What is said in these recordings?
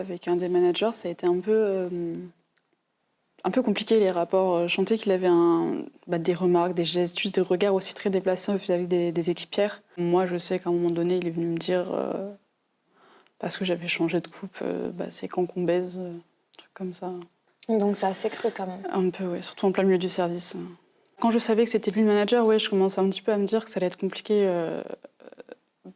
Avec un des managers, ça a été un peu compliqué les rapports. Je sentais qu'il avait des remarques, des gestes, juste des regards aussi très déplacés vis-à-vis des équipières. Moi, je sais qu'à un moment donné, il est venu me dire, parce que j'avais changé de coupe, c'est quand qu'on baise, un truc comme ça. Donc c'est assez cru quand même. Un peu, oui, surtout en plein milieu du service. Quand je savais que c'était lui le manager, ouais, je commençais un petit peu à me dire que ça allait être compliqué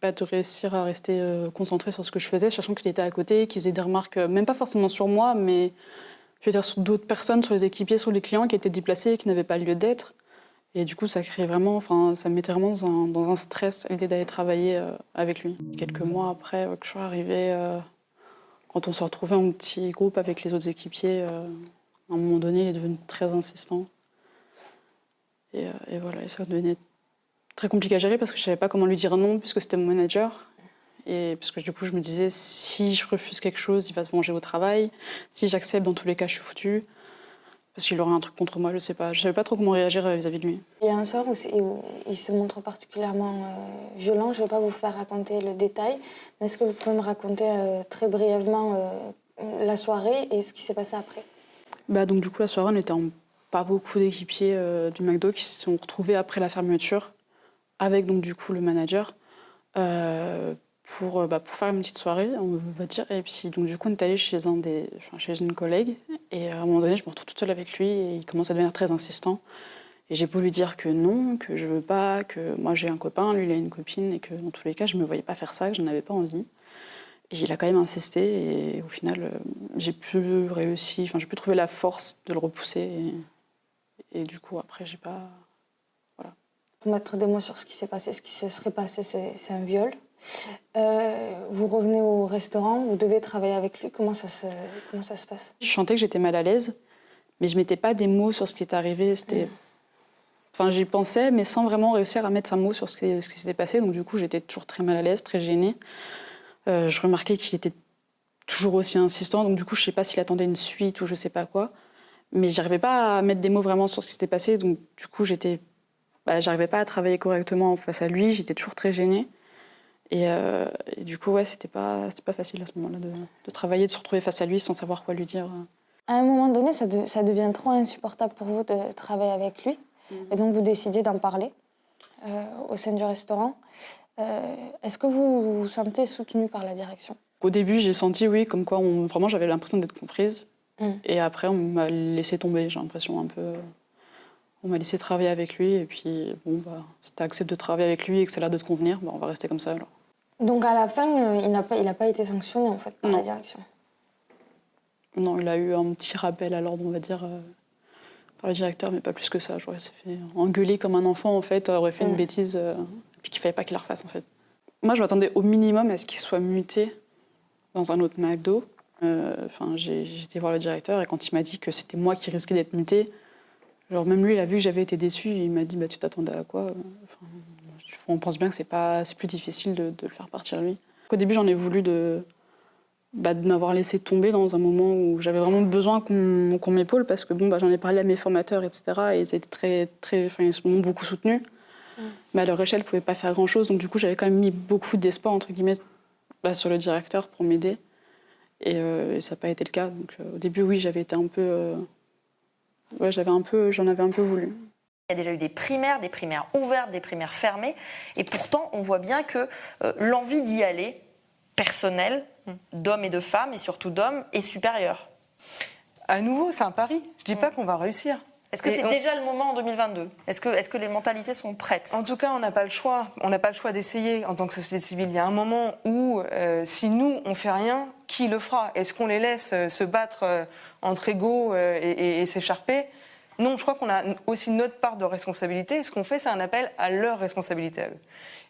de réussir à rester concentrée sur ce que je faisais, sachant qu'il était à côté, qu'il faisait des remarques, même pas forcément sur moi, mais je veux dire sur d'autres personnes, sur les équipiers, sur les clients qui étaient déplacés et qui n'avaient pas lieu d'être. Et du coup, ça créait vraiment, ça me mettait vraiment dans un stress, l'idée d'aller travailler avec lui. Quelques mois après que je suis arrivée, quand on se retrouvait en petit groupe avec les autres équipiers, à un moment donné, il est devenu très insistant. Et voilà, et ça devenait très compliqué à gérer parce que je ne savais pas comment lui dire non, puisque c'était mon manager. Et parce que du coup, je me disais, si je refuse quelque chose, il va se venger au travail. Si j'accepte, dans tous les cas, je suis foutue. Parce qu'il aurait un truc contre moi, je sais pas. Je savais pas trop comment réagir vis-à-vis de lui. Il y a un soir où il se montre particulièrement violent. Je ne vais pas vous faire raconter le détail, mais est-ce que vous pouvez me raconter très brièvement la soirée et ce qui s'est passé après? Donc du coup, la soirée, on était pas beaucoup d'équipiers du McDo qui se sont retrouvés après la fermeture avec donc du coup le manager pour faire une petite soirée, on va dire. Et puis donc du coup, on est allé chez chez une collègue et à un moment donné, je me retrouve toute seule avec lui et il commence à devenir très insistant. Et j'ai beau lui dire que non, que je veux pas, que moi j'ai un copain, lui il a une copine et que dans tous les cas, je me voyais pas faire ça, que je n'avais pas envie. Et il a quand même insisté et au final, j'ai pu trouver la force de le repousser. Et du coup, après, j'ai pas... Voilà. Pour mettre des mots sur ce qui s'est passé, ce qui se serait passé, c'est un viol. Vous revenez au restaurant, vous devez travailler avec lui. Comment ça se passe? Je sentais que j'étais mal à l'aise, mais je mettais pas des mots sur ce qui est arrivé. J'y pensais, mais sans vraiment réussir à mettre un mot sur ce qui s'était passé. Donc du coup, j'étais toujours très mal à l'aise, très gênée. Je remarquais qu'il était toujours aussi insistant. Donc du coup, je sais pas s'il attendait une suite ou je sais pas quoi. Mais j'arrivais pas à mettre des mots vraiment sur ce qui s'était passé. Donc du coup, j'arrivais pas à travailler correctement face à lui. J'étais toujours très gênée. Et du coup, ouais, c'était pas facile à ce moment-là de travailler, de se retrouver face à lui sans savoir quoi lui dire. À un moment donné, ça devient trop insupportable pour vous de travailler avec lui. Et donc, vous décidez d'en parler au sein du restaurant. Est-ce que vous vous sentez soutenu par la direction? Au début, j'ai senti, oui, comme quoi vraiment j'avais l'impression d'être comprise. Et après, on m'a laissé tomber, j'ai l'impression un peu. On m'a laissé travailler avec lui. Et puis, si tu acceptes de travailler avec lui et que ça a l'air de te convenir, on va rester comme ça alors. Donc, à la fin, il n'a pas été sanctionné, en fait, par la direction? Non, il a eu un petit rappel à l'ordre, on va dire, par le directeur, mais pas plus que ça. J'aurais fait engueuler comme un enfant, en fait, aurait fait une bêtise, et puis qu'il fallait pas qu'il la refasse, en fait. Moi, je m'attendais au minimum à ce qu'il soit muté dans un autre McDo. J'ai été voir le directeur, et quand il m'a dit que c'était moi qui risquais d'être mutée, même lui, il a vu que j'avais été déçue, et il m'a dit, tu t'attendais à quoi? On pense bien que c'est plus difficile de le faire partir, lui. Au début, j'en ai voulu de m'avoir laissé tomber dans un moment où j'avais vraiment besoin qu'on m'épaule parce que j'en ai parlé à mes formateurs, etc. Et ils étaient ils m'ont beaucoup soutenus. Mais à leur échelle, ils ne pouvaient pas faire grand-chose. Donc du coup, j'avais quand même mis beaucoup d'espoir, entre guillemets, sur le directeur pour m'aider. Et ça n'a pas été le cas. Donc au début, oui, j'avais été un peu... j'en avais un peu voulu. Il y a déjà eu des primaires ouvertes, des primaires fermées. Et pourtant, on voit bien que l'envie d'y aller, personnelle, d'hommes et de femmes, et surtout d'hommes, est supérieure. À nouveau, c'est un pari. Je ne dis pas qu'on va réussir. Est-ce que c'est déjà le moment en 2022 ? Est-ce que les mentalités sont prêtes ? En tout cas, on n'a pas le choix. On n'a pas le choix d'essayer en tant que société civile. Il y a un moment où, si nous, on ne fait rien, qui le fera ? Est-ce qu'on les laisse se battre entre égaux et s'écharper ? Non, je crois qu'on a aussi notre part de responsabilité. Et ce qu'on fait, c'est un appel à leur responsabilité à eux.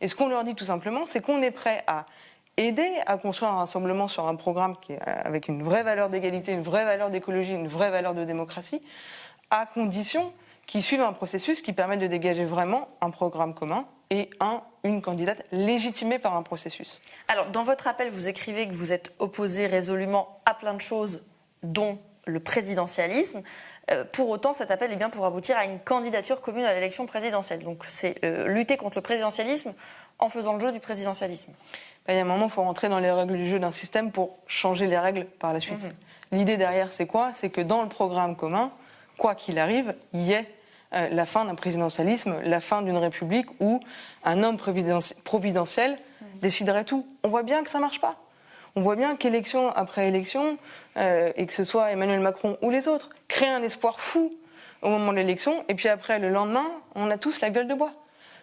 Et ce qu'on leur dit tout simplement, c'est qu'on est prêt à aider à construire un rassemblement sur un programme qui est avec une vraie valeur d'égalité, une vraie valeur d'écologie, une vraie valeur de démocratie, à condition qu'ils suivent un processus qui permette de dégager vraiment un programme commun et une candidate légitimée par un processus. Alors, dans votre appel, vous écrivez que vous êtes opposé résolument à plein de choses, dont le présidentialisme. Pour autant, cet appel est bien pour aboutir à une candidature commune à l'élection présidentielle. Donc, c'est lutter contre le présidentialisme en faisant le jeu du présidentialisme. Il y a un moment, il faut rentrer dans les règles du jeu d'un système pour changer les règles par la suite. L'idée derrière, c'est quoi? C'est que dans le programme commun, quoi qu'il arrive, il y ait la fin d'un présidentialisme, la fin d'une république où un homme providentiel déciderait tout. On voit bien que ça ne marche pas. On voit bien qu'élection après élection, et que ce soit Emmanuel Macron ou les autres, créent un espoir fou au moment de l'élection, et puis après, le lendemain, on a tous la gueule de bois.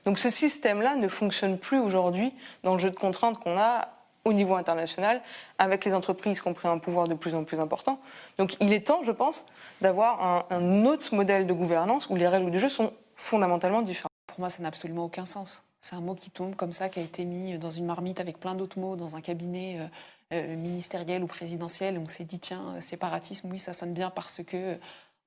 Donc ce système-là ne fonctionne plus aujourd'hui dans le jeu de contraintes qu'on a au niveau international, avec les entreprises qui ont pris un pouvoir de plus en plus important. Donc il est temps, je pense, d'avoir un autre modèle de gouvernance où les règles du jeu sont fondamentalement différentes. Pour moi, ça n'a absolument aucun sens. C'est un mot qui tombe comme ça, qui a été mis dans une marmite avec plein d'autres mots, dans un cabinet ministériel ou présidentiel. On s'est dit, tiens, séparatisme, oui, ça sonne bien parce que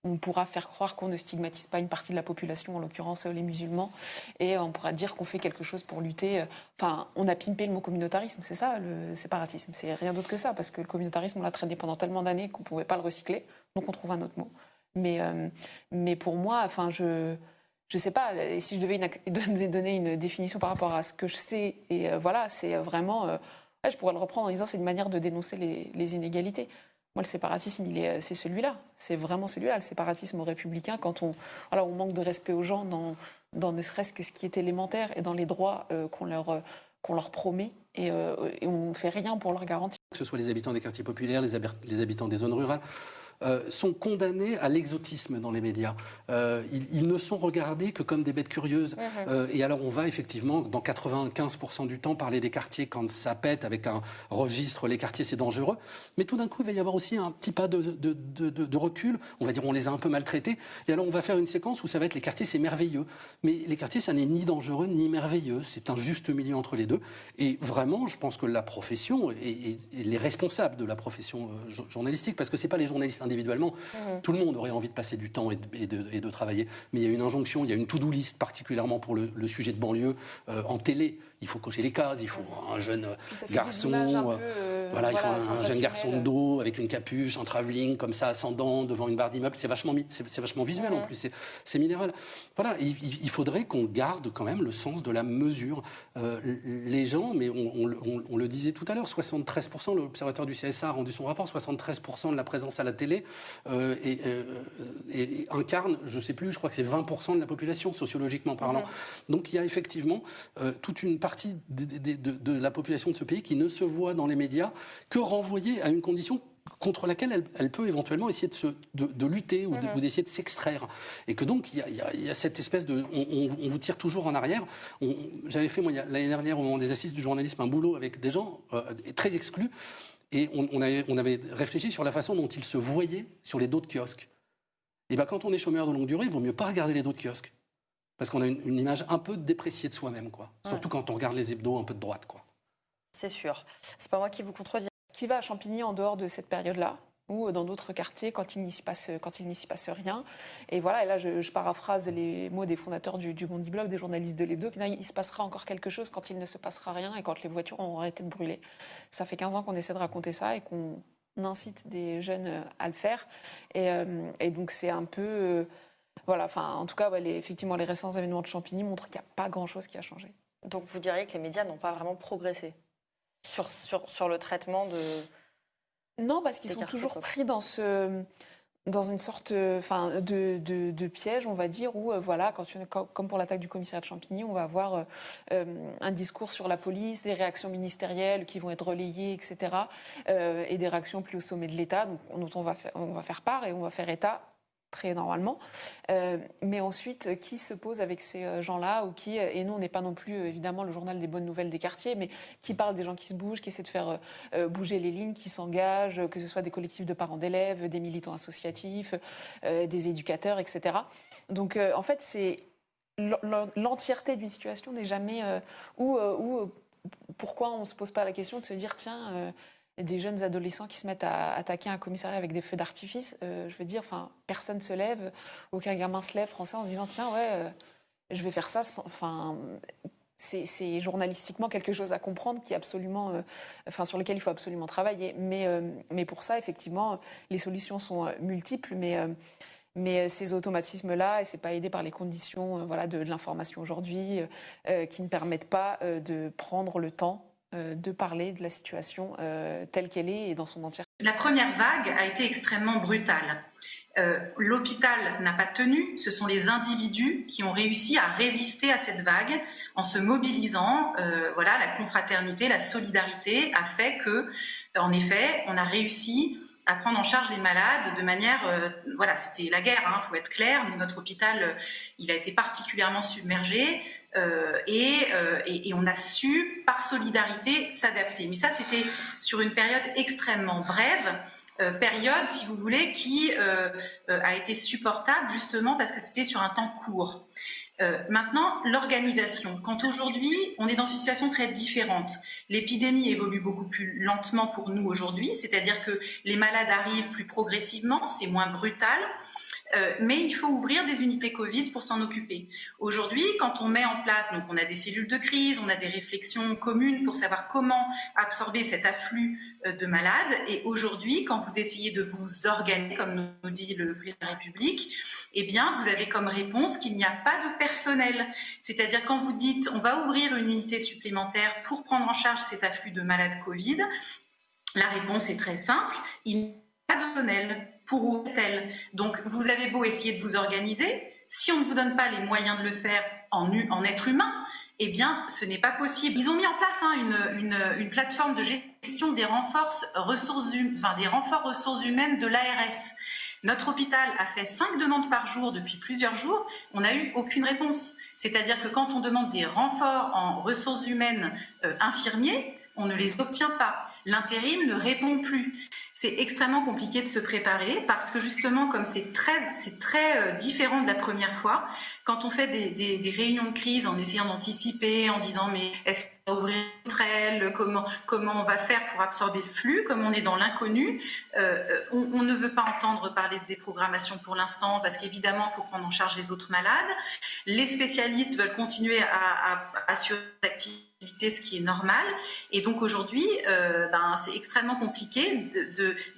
on pourra faire croire qu'on ne stigmatise pas une partie de la population, en l'occurrence les musulmans, et on pourra dire qu'on fait quelque chose pour lutter. Enfin, on a pimpé le mot communautarisme, c'est ça le séparatisme. C'est rien d'autre que ça, parce que le communautarisme, on l'a traîné pendant tellement d'années qu'on ne pouvait pas le recycler, donc on trouve un autre mot. Mais pour moi, enfin, je sais pas, et si je devais donner une définition par rapport à ce que je sais, et voilà, c'est vraiment... je pourrais le reprendre en disant c'est une manière de dénoncer les inégalités. Moi, le séparatisme, c'est celui-là. C'est vraiment celui-là, le séparatisme républicain, quand on manque de respect aux gens dans ne serait-ce que ce qui est élémentaire et dans les droits qu'on leur promet et on ne fait rien pour leur garantir. Que ce soit les habitants des quartiers populaires, les habitants des zones rurales, sont condamnés à l'exotisme dans les médias. Ils ne sont regardés que comme des bêtes curieuses. Et alors on va effectivement, dans 95% du temps, parler des quartiers quand ça pète, avec un registre, les quartiers c'est dangereux. Mais tout d'un coup, il va y avoir aussi un petit pas de recul. On va dire on les a un peu maltraités. Et alors on va faire une séquence où ça va être les quartiers c'est merveilleux. Mais les quartiers ça n'est ni dangereux ni merveilleux. C'est un juste milieu entre les deux. Et vraiment, je pense que la profession et les responsables de la profession journalistique, parce que c'est pas les journalistes individuellement, tout le monde aurait envie de passer du temps et de travailler. Mais il y a une injonction, il y a une to-do list particulièrement pour le sujet de banlieue en télé. Il faut cocher les cases, il faut un jeune garçon, il faut un jeune garçon de dos avec une capuche, un travelling comme ça ascendant devant une barre d'immeuble. C'est vachement visuel en plus, c'est minéral. Voilà, il faudrait qu'on garde quand même le sens de la mesure. Les gens, mais on le disait tout à l'heure, 73%, l'observateur du CSA a rendu son rapport, 73% de la présence à la télé et incarne, je ne sais plus, je crois que c'est 20% de la population sociologiquement parlant. Donc il y a effectivement toute une partie de la population de ce pays qui ne se voit dans les médias que renvoyée à une condition contre laquelle elle peut éventuellement essayer de lutter ou d'essayer de s'extraire. Et que donc, il y a cette espèce de... On vous tire toujours en arrière. J'avais fait, moi, l'année dernière, au moment des assises du journalisme, un boulot avec des gens très exclus. Et on avait réfléchi sur la façon dont ils se voyaient sur les dos de kiosques. Et bien, quand on est chômeur de longue durée, il vaut mieux pas regarder les dos de kiosques. Parce qu'on a une image un peu dépréciée de soi-même, quoi. Surtout quand on regarde les hebdos un peu de droite, quoi. C'est sûr. C'est pas moi qui vous contredis. Qui va à Champigny en dehors de cette période-là, ou dans d'autres quartiers quand il n'y s'y passe rien. Et voilà, et là je paraphrase les mots des fondateurs du Bondi Blog, des journalistes de l'Hebdo, qui disent il se passera encore quelque chose quand il ne se passera rien et quand les voitures auront arrêté de brûler. Ça fait 15 ans qu'on essaie de raconter ça et qu'on incite des jeunes à le faire. Et donc c'est un peu... voilà, enfin, en tout cas, effectivement, les récents événements de Champigny montrent qu'il n'y a pas grand-chose qui a changé. Donc vous diriez que les médias n'ont pas vraiment progressé sur le traitement de... Non, parce qu'ils sont toujours pris dans une sorte de piège, on va dire, où, voilà, comme pour l'attaque du commissariat de Champigny, on va avoir un discours sur la police, des réactions ministérielles qui vont être relayées, etc., et des réactions plus au sommet de l'État, dont on va faire part et on va faire état, très normalement. Mais ensuite, qui se pose avec ces gens-là ou qui, et nous, on n'est pas non plus, évidemment, le journal des bonnes nouvelles des quartiers, mais qui parle des gens qui se bougent, qui essaient de faire bouger les lignes, qui s'engagent, que ce soit des collectifs de parents d'élèves, des militants associatifs, des éducateurs, etc. Donc, en fait, c'est l'entièreté d'une situation n'est jamais... pourquoi on ne se pose pas la question de se dire, tiens... des jeunes adolescents qui se mettent à attaquer un commissariat avec des feux d'artifice, je veux dire, personne ne se lève, aucun gamin se lève français en se disant tiens je vais faire ça. C'est journalistiquement quelque chose à comprendre qui est absolument, sur lequel il faut absolument travailler. Mais pour ça, effectivement, les solutions sont multiples. Mais ces automatismes-là, et c'est pas aidé par les conditions de l'information aujourd'hui, qui ne permettent pas de prendre le temps de parler de la situation telle qu'elle est et dans son entièreté. La première vague a été extrêmement brutale. L'hôpital n'a pas tenu, ce sont les individus qui ont réussi à résister à cette vague en se mobilisant. La confraternité, la solidarité a fait que, en effet, on a réussi à prendre en charge les malades de manière... c'était la guerre, faut être clair. Notre hôpital, il a été particulièrement submergé et on a su, par solidarité, s'adapter. Mais ça, c'était sur une période extrêmement brève. Période, si vous voulez, qui a été supportable justement parce que c'était sur un temps court. Maintenant, l'organisation. Quand aujourd'hui, on est dans une situation très différente, l'épidémie évolue beaucoup plus lentement pour nous aujourd'hui, c'est-à-dire que les malades arrivent plus progressivement, c'est moins brutal. Mais il faut ouvrir des unités Covid pour s'en occuper. Aujourd'hui, quand on met en place, donc on a des cellules de crise, on a des réflexions communes pour savoir comment absorber cet afflux de malades. Et aujourd'hui, quand vous essayez de vous organiser, comme nous dit le président de la République, eh bien, vous avez comme réponse qu'il n'y a pas de personnel. C'est-à-dire quand vous dites on va ouvrir une unité supplémentaire pour prendre en charge cet afflux de malades Covid, la réponse est très simple, il n'y a pas de personnel pour ouvrir. Donc, vous avez beau essayer de vous organiser, si on ne vous donne pas les moyens de le faire en être humain, eh bien, ce n'est pas possible. Ils ont mis en place une plateforme de gestion des renforts ressources humaines de l'ARS. Notre hôpital a fait 5 demandes par jour depuis plusieurs jours. On n'a eu aucune réponse. C'est-à-dire que quand on demande des renforts en ressources humaines infirmiers, on ne les obtient pas. L'intérim ne répond plus. C'est extrêmement compliqué de se préparer parce que justement, comme c'est très différent de la première fois, quand on fait des réunions de crise en essayant d'anticiper, en disant mais est-ce qu'on va ouvrir une trelle, comment on va faire pour absorber le flux, comme on est dans l'inconnu, on ne veut pas entendre parler de déprogrammation pour l'instant parce qu'évidemment, il faut prendre en charge les autres malades. Les spécialistes veulent continuer à assurer l'activité, ce qui est normal. Et donc aujourd'hui, c'est extrêmement compliqué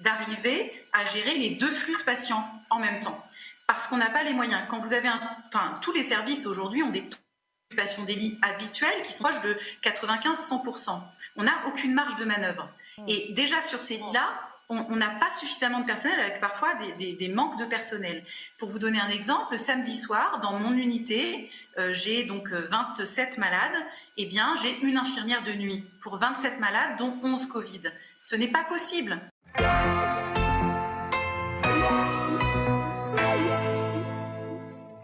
d'arriver à gérer les 2 flux de patients en même temps. Parce qu'on n'a pas les moyens. Quand vous avez tous les services aujourd'hui ont des taux d'occupation des lits habituels qui sont proches de 95-100%. On n'a aucune marge de manœuvre. Et déjà sur ces lits-là, on n'a pas suffisamment de personnel avec parfois des manques de personnel. Pour vous donner un exemple, samedi soir, dans mon unité, j'ai donc 27 malades. Eh bien, j'ai une infirmière de nuit pour 27 malades, dont 11 Covid. Ce n'est pas possible.